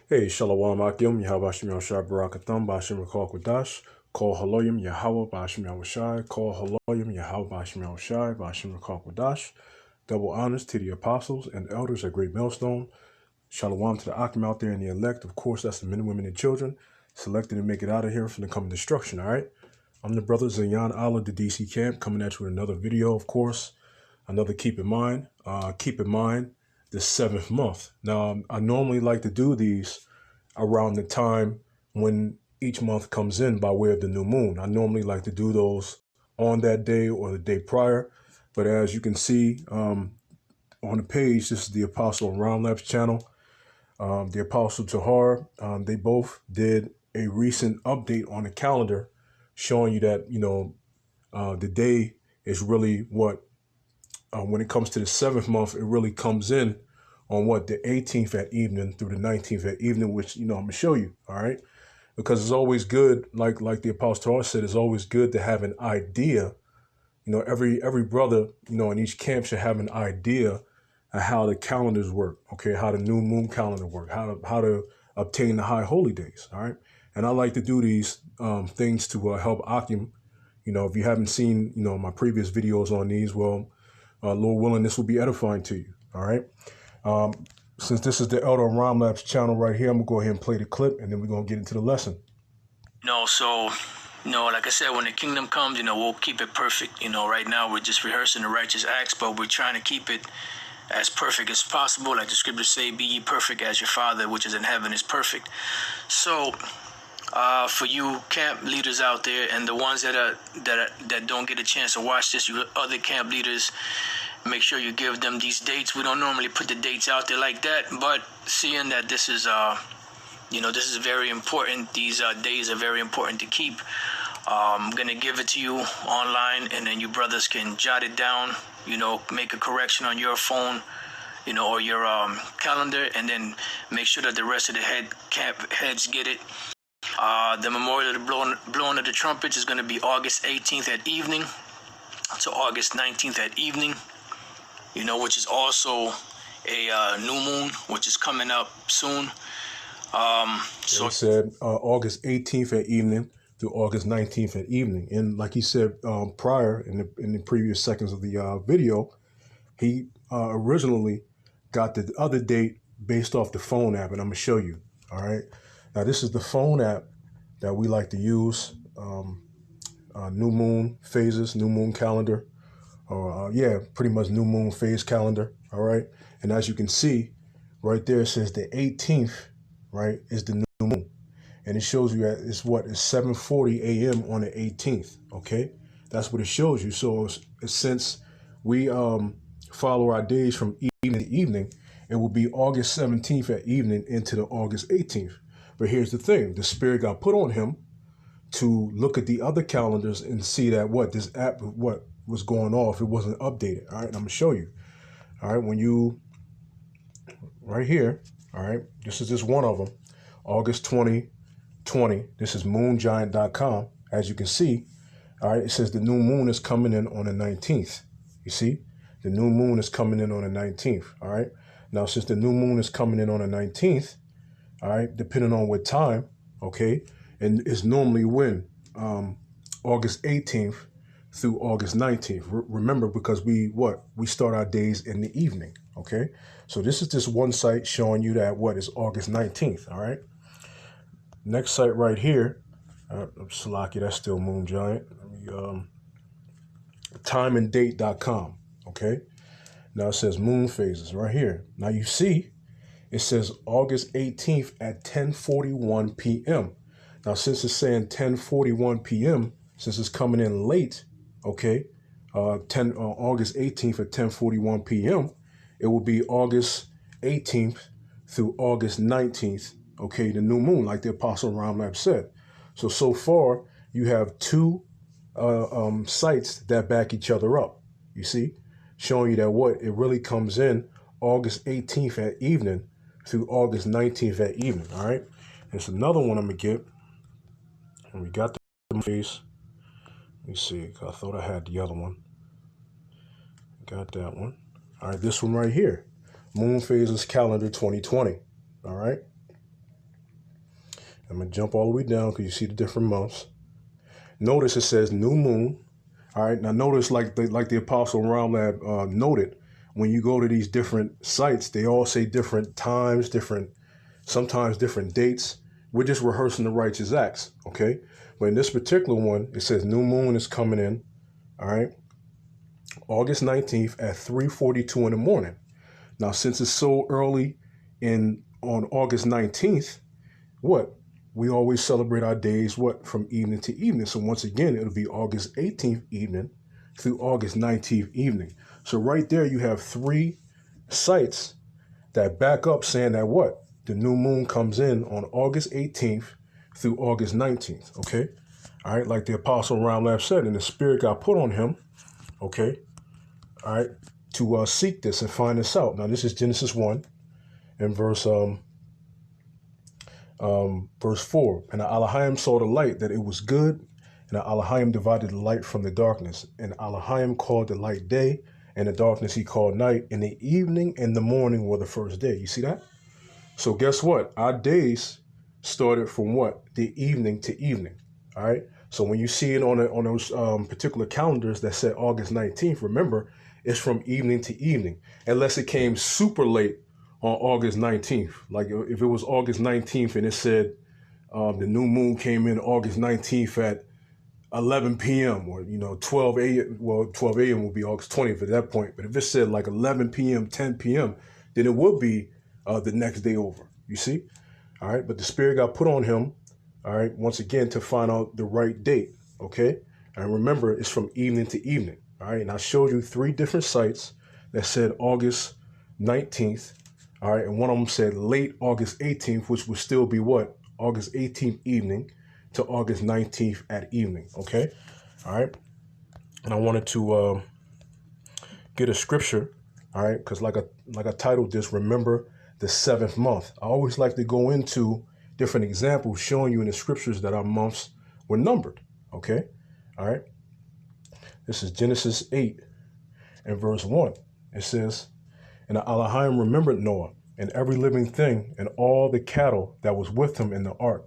Hey, Shalom Akim, Yahweh Shem Yahushai Barakatham, Bashem Rakal Kwadash, Kol Haloyim Yahweh, Bashem Yahushai, Kol Haloyim Yahweh, Bashem Yahushai, Bashem Rakal Kwadash. Double honors to the apostles and elders at Great Millstone. Shalom to the Akim out there and the elect. Of course, that's the men, women, and children selected to make it out of here from the coming destruction, all right? I'm the brother Zayan Allah, the DC camp, coming at you with another video, of course. Another keep in mind the 7th month. Now, I normally like to do these around the time when each month comes in by way of the new moon. I normally like to do those on that day or the day prior. But as you can see on the page, this is the Apostle and Round Labs channel. The Apostle Tahar, they both did a recent update on the calendar showing you that, the day is really what, when it comes to the 7th month, it really comes in on the 18th at evening through the 19th at evening, which, I'm going to show you. All right. Because it's always good. Like the Apostle said, it's always good to have an idea. Every brother, in each camp should have an idea of how the calendars work. Okay. How the new moon calendar work, how to obtain the high holy days. All right. And I like to do these things to help Akim. If you haven't seen, my previous videos on these, well, Lord willing, this will be edifying to you. All right. Since this is the Elder Ram Labs channel right here, I'm going to go ahead and play the clip, and then we're going to get into the lesson. So, like I said, when the kingdom comes, we'll keep it perfect. Right now we're just rehearsing the righteous acts, but we're trying to keep it as perfect as possible. Like the scriptures say, be ye perfect as your Father, which is in heaven, is perfect. So, for you camp leaders out there and the ones that don't get a chance to watch this, you other camp leaders, make sure you give them these dates. We don't normally put the dates out there like that, but seeing that this is this is very important. These days are very important to keep. I'm gonna give it to you online, and then you brothers can jot it down. Make a correction on your phone, or your calendar, and then make sure that the rest of the camp heads get it. The memorial of the blowing of the trumpets is going to be August 18th at evening to August 19th at evening, which is also a new moon, which is coming up soon. So it said August 18th at evening through August 19th at evening. And like he said prior in the previous seconds of the video, he originally got the other date based off the phone app, and I'm going to show you. All right. Now, this is the phone app that we like to use, new moon phases, new moon calendar, or pretty much new moon phase calendar. All right. And as you can see right there, it says the 18th, right, is the new moon. And it shows you that it's 7:40 a.m. on the 18th. OK, that's what it shows you. So since we follow our days from evening to evening, it will be August 17th at evening into the August 18th. But here's the thing. The Spirit got put on him to look at the other calendars and see that this app, was going off. It wasn't updated. All right. And I'm going to show you. All right. When you right here. All right. This is just one of them. August 2020. This is moongiant.com. As you can see. All right. It says the new moon is coming in on the 19th. You see, the new moon is coming in on the 19th. All right. Now, since the new moon is coming in on the 19th, all right, depending on what time, okay, and it's normally when August 18th through August 19th. Remember, because we start our days in the evening, okay? So this is just one site showing you that is August 19th, all right? Next site right here, Salaki, that's still Moon Giant. Timeanddate.com, okay? Now it says moon phases right here. Now you see, it says August 18th at 10:41 p.m. Now, since it's saying 10:41 p.m., since it's coming in late, okay, August 18th at 10:41 p.m., it will be August 18th through August 19th, okay, the new moon, like the Apostle Ramlab said. So far, you have two sites that back each other up, you see, showing you that it really comes in August 18th at evening through August 19th at evening, all right? There's another one I'm going to get. And we got the face. Let me see. I thought I had the other one. Got that one. All right, this one right here. Moon Phases Calendar 2020. All right? I'm going to jump all the way down because you see the different months. Notice it says new moon. All right. Now notice like the Apostle Ramlab noted, when you go to these different sites, they all say different times, sometimes different dates. We're just rehearsing the righteous acts. Okay. But in this particular one, it says new moon is coming in. All right. August 19th at 3:42 in the morning. Now, since it's so early on August 19th, we always celebrate our days, from evening to evening. So once again, it'll be August 18th evening through August 19th evening. So right there, you have 3 sites that back up saying that the new moon comes in on August 18th through August 19th. Okay. All right. Like the Apostle Ramlab said, and the Spirit got put on him. Okay. All right. To seek this and find this out. Now, this is Genesis 1 and verse 4. And Elohim saw the light, that it was good. And Elohim divided the light from the darkness. And Elohim called the light day, and the darkness he called night. And the evening and the morning were the first day. You see that? So guess what? Our days started from the evening to evening. All right. So when you see it on those particular calendars that said August 19th, remember, it's from evening to evening, unless it came super late on August 19th. Like if it was August 19th and it said the new moon came in August 19th at 11 p.m. or 12 a.m. Well, 12 a.m. will be August 20th at that point. But if it said like 11 p.m., 10 p.m., then it would be the next day over. You see? All right. But the Spirit got put on him. All right. Once again, to find out the right date. Okay. And remember, it's from evening to evening. All right. And I showed you 3 different sites that said August 19th. All right. And one of them said late August 18th, which would still be August 18th evening to August 19th at evening. Okay. All right. And I wanted to get a scripture. All right. Because like I titled this, remember the 7th month. I always like to go into different examples showing you in the scriptures that our months were numbered. Okay. All right. This is Genesis 8 and verse 1. It says, and Elohim remembered Noah and every living thing and all the cattle that was with him in the ark.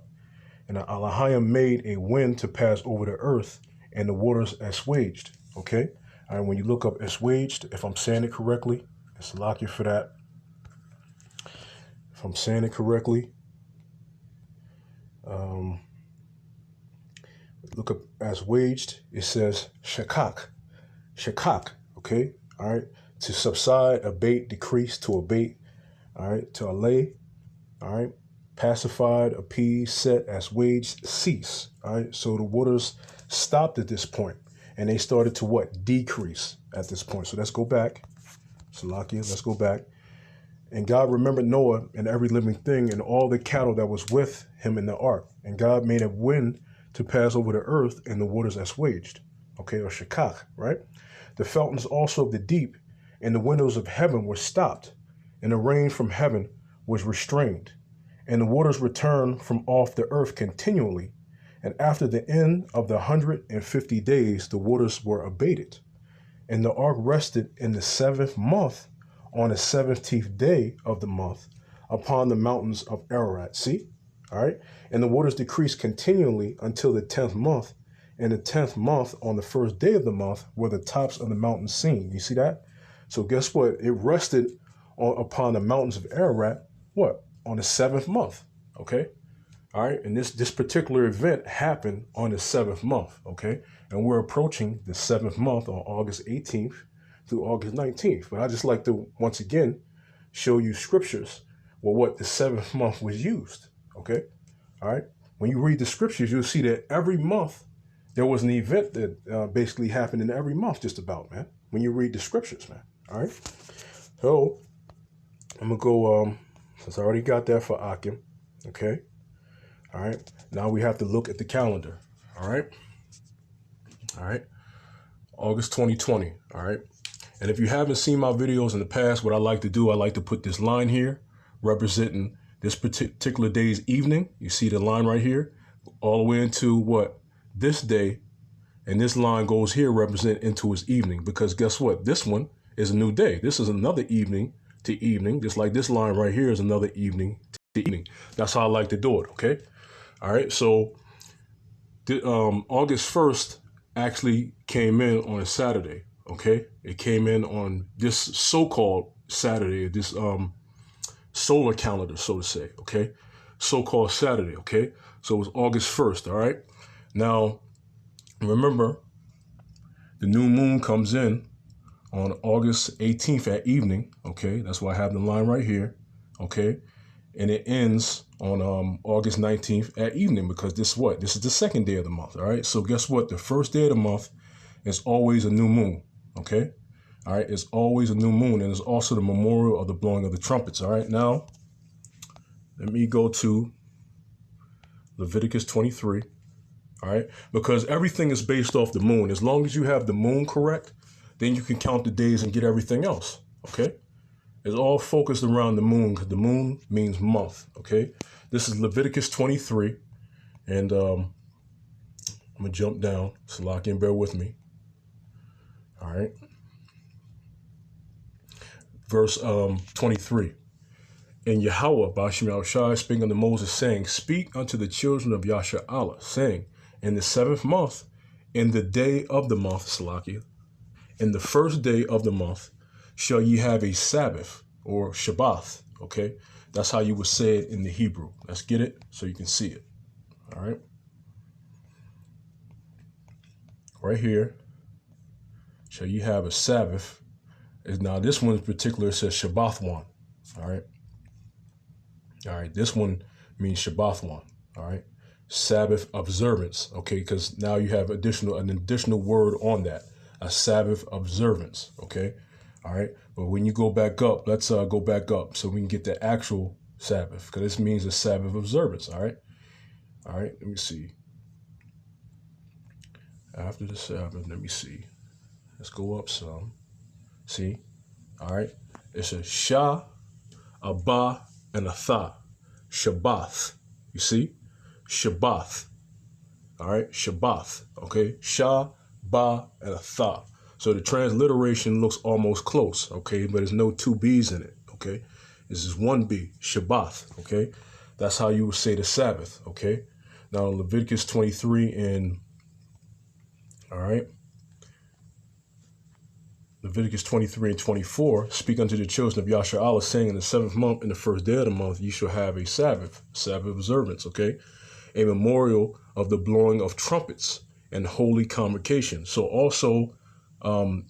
And Elohim made a wind to pass over the earth, and the waters assuaged. Okay. All right. When you look up assuaged, if I'm saying it correctly, it's lock you for that. If I'm saying it correctly, look up assuaged. It says shakak. Okay. All right. To subside, abate, decrease, to abate. All right. To allay. All right. Pacified, appease, set, assuaged, cease. All right. So the waters stopped at this point, and they started to decrease at this point. So let's go back. Salakia, let's go back. And God remembered Noah and every living thing and all the cattle that was with him in the ark. And God made a wind to pass over the earth, and the waters assuaged. Okay, or shakach, right? The fountains also of the deep and the windows of heaven were stopped, and the rain from heaven was restrained. And the waters returned from off the earth continually. And after the end of the 150 days, the waters were abated. And the ark rested in the 7th month, on the 17th day of the month, upon the mountains of Ararat. See? All right. And the waters decreased continually until the 10th month. And the 10th month, on the 1st day of the month, were the tops of the mountains seen. You see that? So guess what? It rested upon the mountains of Ararat, on the 7th month. Okay. All right. And this particular event happened on the 7th month. Okay. And we're approaching the 7th month on August 18th through August 19th. But I just like to, once again, show you scriptures what the 7th month was used. Okay. All right. When you read the scriptures, you'll see that every month there was an event that basically happened in every month, just about, man. When you read the scriptures, man. All right. So I'm going to go, since I already got that for Akim. Okay. All right. Now we have to look at the calendar. All right. All right. August 2020. All right. And if you haven't seen my videos in the past, what I like to do, I like to put this line here representing this particular day's evening. You see the line right here, all the way into this day. And this line goes here, represent into its evening, because guess what? This one is a new day. This is another evening to evening, just like this line right here is another evening to evening. That's how I like to do it. Okay. All right. So August 1st actually came in on a Saturday. Okay. It came in on this so-called Saturday, this solar calendar, so to say. Okay. So-called Saturday. Okay. So it was August 1st. All right. Now, remember, the new moon comes in on August 18th at evening. Okay. That's why I have the line right here. Okay. And it ends on August 19th at evening, because this is the second day of the month. All right. So guess what? The first day of the month is always a new moon. Okay. All right. It's always a new moon. And it's also the memorial of the blowing of the trumpets. All right. Now, let me go to Leviticus 23. All right. Because everything is based off the moon. As long as you have the moon correct, then you can count the days and get everything else. Okay. It's all focused around the moon, because the moon means month. Okay. This is Leviticus 23. And I'm going to jump down. So lock in, bear with me. All right. Verse 23. And Yahweh, Bashim Yahushai, speaking unto Moses, saying, Speak unto the children of Yashar'Allah, saying, In the 7th month, in the day of the month, Salakia, in the first day of the month, shall ye have a Sabbath, or Shabbath. Okay. That's how you would say it in the Hebrew. Let's get it so you can see it. All right. Right here. Shall you have a Sabbath. Now, this one in particular says Shabbath one. All right. All right. This one means Shabbath one. All right. Sabbath observance. Okay. Because now you have an additional word on that. A Sabbath observance. Okay. All right. But when you go back up, let's go back up so we can get the actual Sabbath, because this means a Sabbath observance. All right. All right. Let me see. After the Sabbath, let me see. Let's go up some. See? All right. It's a Shah, a Ba, and a Tha. Shabbath. You see? Shabbath. All right. Shabbath. Okay. Shah, Ba, and a Tha. So the transliteration looks almost close. Okay. But there's no two B's in it. Okay. This is one B. Shabbath. Okay. That's how you would say the Sabbath. Okay. Now Leviticus 23 and all right. Leviticus 23 and 24, speak unto the children of Yashar'Allah, saying, in the 7th month, in the first day of the month, ye shall have a Sabbath observance, okay? A memorial of the blowing of trumpets and holy convocation. So also,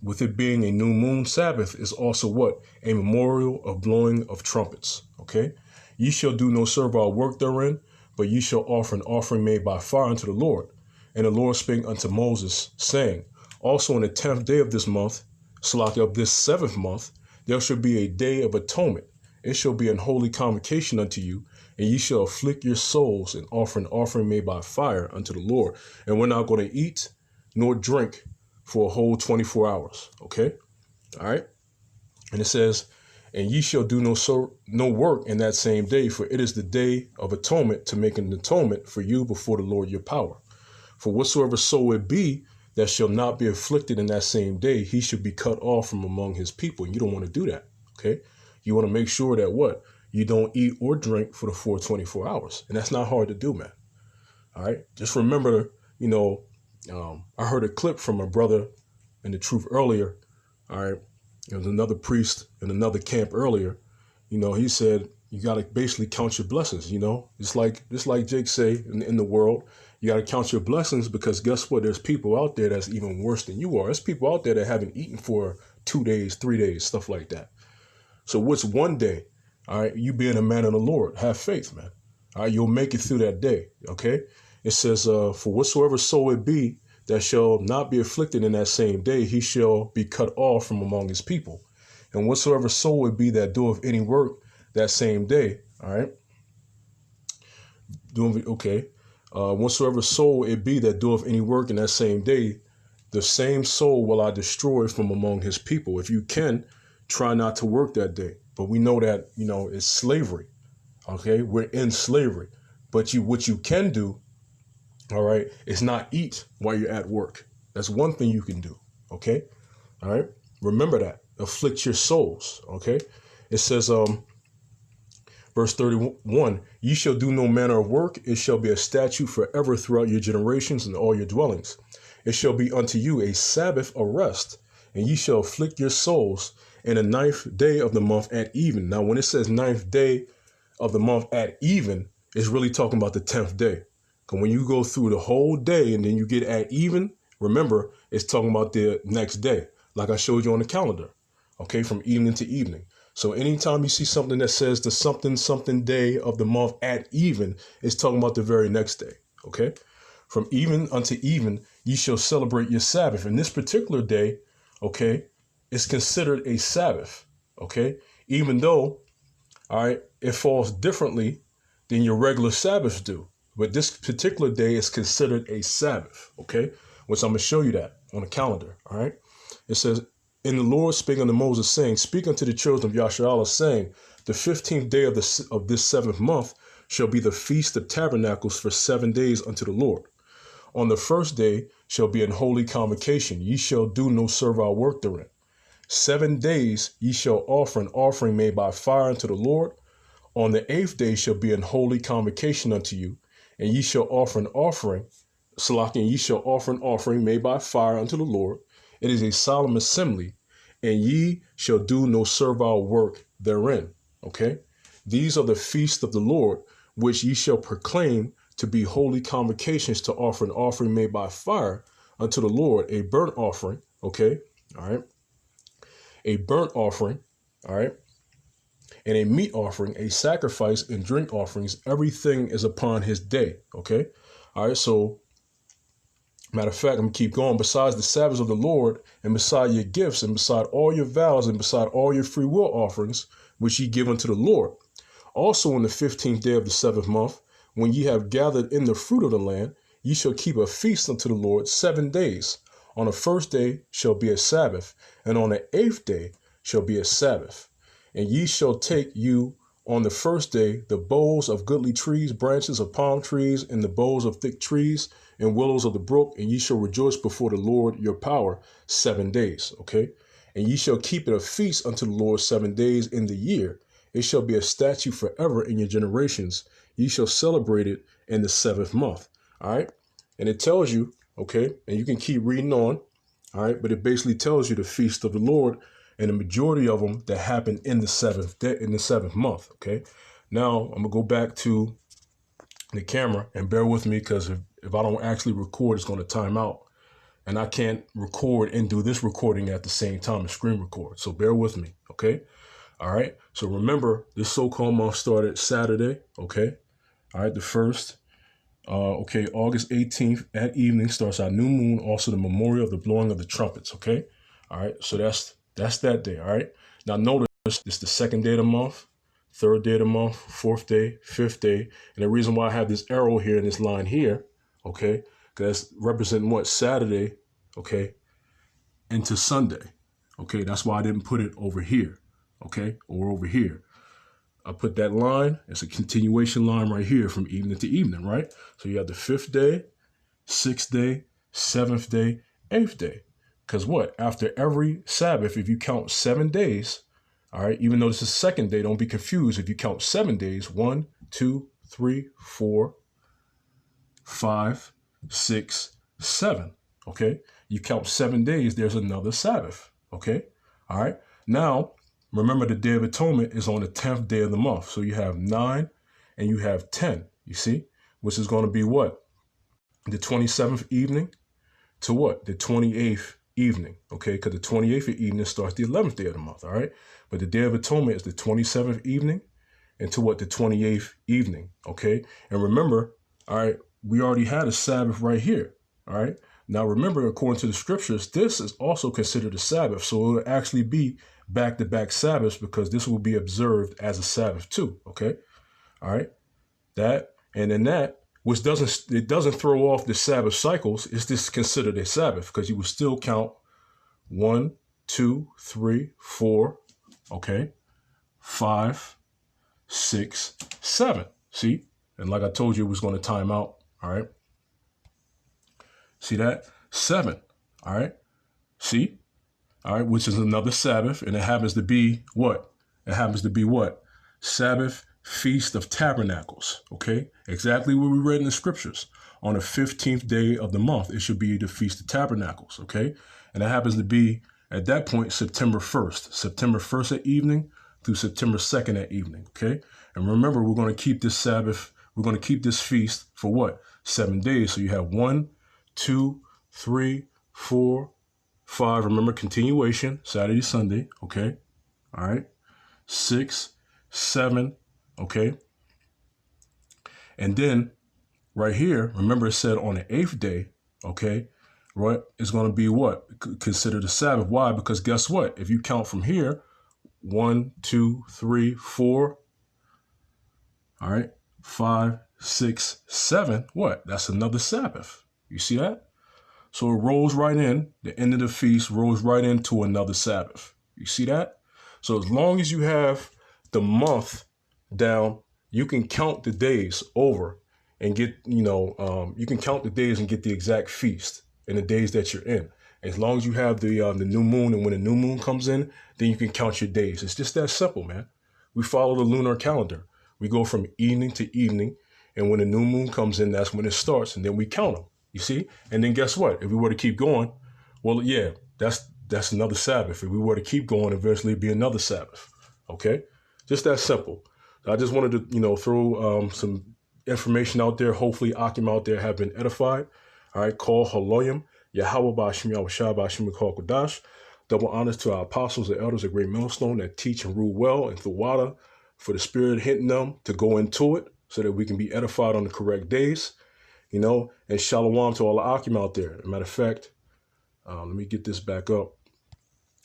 with it being a new moon Sabbath, is also what? A memorial of blowing of trumpets, okay? Ye shall do no servile work therein, but ye shall offer an offering made by fire unto the Lord. And the Lord spake unto Moses, saying, also on the 10th day of this month, Salaki, of this 7th month, there shall be a day of atonement. It shall be an holy convocation unto you, and ye shall afflict your souls and offer an offering made by fire unto the Lord. And we're not going to eat nor drink for a whole 24 hours. Okay? All right? And it says, and ye shall do no work in that same day, for it is the day of atonement, to make an atonement for you before the Lord your power. For whatsoever soul it be that shall not be afflicted in that same day, he should be cut off from among his people. And you don't want to do that. Okay. You want to make sure that what? You don't eat or drink for the full 24 hours. And that's not hard to do, man. All right. Just remember, I heard a clip from a brother in the truth earlier. All right. There was another priest in another camp earlier. He said, you got to basically count your blessings. Just like Jake say in the world, you got to count your blessings, because guess what? There's people out there that's even worse than you are. There's people out there that haven't eaten for 2 days, 3 days, stuff like that. So what's one day? All right. You being a man of the Lord, have faith, man. All right. You'll make it through that day. Okay. It says, for whatsoever soul it be that shall not be afflicted in that same day, he shall be cut off from among his people. And whatsoever soul it be that doeth any work that same day. All right. Whatsoever soul it be that doeth any work in that same day, the same soul will I destroy from among his people. If you can, try not to work that day. But we know that, it's slavery. Okay. We're in slavery. But what you can do, all right, is not eat while you're at work. That's one thing you can do. Okay. All right. Remember that. Afflict your souls. Okay. It says, Verse 31, ye shall do no manner of work. It shall be a statute forever throughout your generations and all your dwellings. It shall be unto you a Sabbath of rest, and ye shall afflict your souls in the 9th day of the month at even. Now, when it says 9th day of the month at even, it's really talking about the 10th day. Because when you go through the whole day and then you get at even, remember, it's talking about the next day, like I showed you on the calendar, okay, from evening to evening. So anytime you see something that says the something day of the month at even, it's talking about the very next day, okay? From even unto even, ye shall celebrate your Sabbath. And this particular day, okay, is considered a Sabbath, okay? Even though, all right, it falls differently than your regular Sabbaths do. But this particular day is considered a Sabbath, okay? Which I'm going to show you that on the calendar, all right? It says, and the Lord spake unto Moses, saying, speak unto the children of Yasharallah, saying, the 15th day of this 7th month shall be the Feast of Tabernacles for 7 days unto the Lord. On the first day shall be an holy convocation. Ye shall do no servile work therein. 7 days ye shall offer an offering made by fire unto the Lord. On the 8th day shall be an holy convocation unto you, and ye shall offer an offering, and ye shall offer an offering made by fire unto the Lord. It is a solemn assembly, and ye shall do no servile work therein. Okay? These are the feasts of the Lord, which ye shall proclaim to be holy convocations, to offer an offering made by fire unto the Lord, a burnt offering. Okay? All right? A burnt offering. All right? And a meat offering, a sacrifice, and drink offerings. Everything is upon his day. Okay? All right? So, matter of fact, I'm going to keep going. Besides the Sabbaths of the Lord, and beside your gifts, and beside all your vows, and beside all your free will offerings, which ye give unto the Lord. Also on the 15th day of the 7th month, when ye have gathered in the fruit of the land, ye shall keep a feast unto the Lord 7 days. On the first day shall be a Sabbath, and on the 8th day shall be a Sabbath. And ye shall take you on the first day the boughs of goodly trees, branches of palm trees, and the boughs of thick trees, and willows of the brook, and ye shall rejoice before the Lord your power 7 days. Okay? And ye shall keep it a feast unto the Lord 7 days in the year. It shall be a statute forever in your generations. Ye shall celebrate it in the 7th month. All right? And it tells you, okay, and you can keep reading on, all right, but it basically tells you the feast of the Lord, and the majority of them that happen in the 7th day, in the 7th month. Okay? Now I'm gonna go back to the camera, and bear with me, because if I don't actually record, it's going to time out, and I can't record and do this recording at the same time and screen record. So bear with me. Okay? All right. So remember, this so-called month started Saturday. Okay. All right. The first. Okay. August 18th at evening starts our new moon. Also the memorial of the blowing of the trumpets. Okay. All right. So that's that day. All right. Now notice it's the 2nd day of the month, 3rd day of the month, 4th day, 5th day. And the reason why I have this arrow here and this line here, okay, because that's representing what? Saturday, okay, into Sunday. Okay. That's why I didn't put it over here. Okay, or over here. I put that line, it's a continuation line right here from evening to evening, right? So you have the 5th day, 6th day, 7th day, 8th day. Because what? After every Sabbath, if you count 7 days, all right, even though this is 2nd day, don't be confused. If you count 7 days, 1, 2, 3, 4, 5, 6, 7, okay? You count 7 days, there's another Sabbath, okay? All right, now, remember, the Day of Atonement is on the 10th day of the month. So you have 9 and you have 10, you see, which is going to be what? The 27th evening to what? The 28th evening, okay? Because the 28th evening starts the 11th day of the month, all right? But the Day of Atonement is the 27th evening and to what? The 28th evening, okay? And remember, all right, we already had a Sabbath right here, all right? Now remember, according to the scriptures, this is also considered a Sabbath. So it will actually be back-to-back Sabbaths, because this will be observed as a Sabbath too. Okay. All right. That, and then that, which doesn't throw off the Sabbath cycles. It's just considered a Sabbath, because you will still count 1, 2, 3, 4. Okay. 5, 6, 7. See? And like I told you, it was going to time out. All right. See that? 7. All right. See? All right, which is another Sabbath, and it happens to be what? It happens to be what? Sabbath Feast of Tabernacles, okay? Exactly what we read in the scriptures. On the 15th day of the month, it should be the Feast of Tabernacles, okay? And that happens to be, at that point, September 1st. September 1st at evening through September 2nd at evening, okay? And remember, we're going to keep this Sabbath, we're going to keep this feast for what? 7 days. So you have 1, 2, 3, 4, 5. Remember, continuation, Saturday, Sunday, okay? All right. 6, 7, okay? And then right here, remember it said on the 8th day, okay, right, it's going to be what? Considered a Sabbath. Why? Because guess what? If you count from here, 1, 2, 3, 4, all right, 5, 6, 7, what? That's another Sabbath. You see that? So it rolls right in, the end of the feast rolls right into another Sabbath. You see that? So as long as you have the month down, you can count the days over and get, you can count the days and get the exact feast and the days that you're in. As long as you have the new moon, and when the new moon comes in, then you can count your days. It's just that simple, man. We follow the lunar calendar. We go from evening to evening, and when the new moon comes in, that's when it starts, and then we count them. You see? And then guess what? If we were to keep going, well, yeah, that's another Sabbath. If we were to keep going, eventually it'd be another Sabbath. Okay? Just that simple. I just wanted to, throw some information out there. Hopefully Akim out there have been edified. All right, call Haloyim, Yahweh Ba'ashim Yahushua Ba'ashim Kodash. Double honors to our apostles and elders of Great Millstone that teach and rule well and through water, for the Spirit hitting them to go into it so that we can be edified on the correct days. And shalom to all the Akim out there. As a matter of fact, let me get this back up.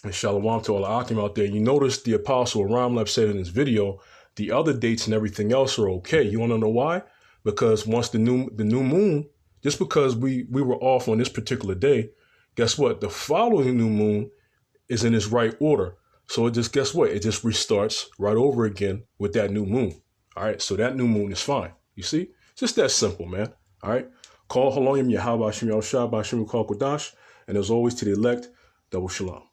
And shalom to all the Akim out there. You notice the apostle Ramleb said in his video, the other dates and everything else are okay. You want to know why? Because once the new moon, just because we were off on this particular day, guess what? The following new moon is in its right order. So guess what? It just restarts right over again with that new moon. All right. So that new moon is fine. You see? Just that simple, man. All right. Call Haloyim Yahweh Ba'ashim Yahushua Ba'ashim Kodash. And as always, to the elect, double shalom.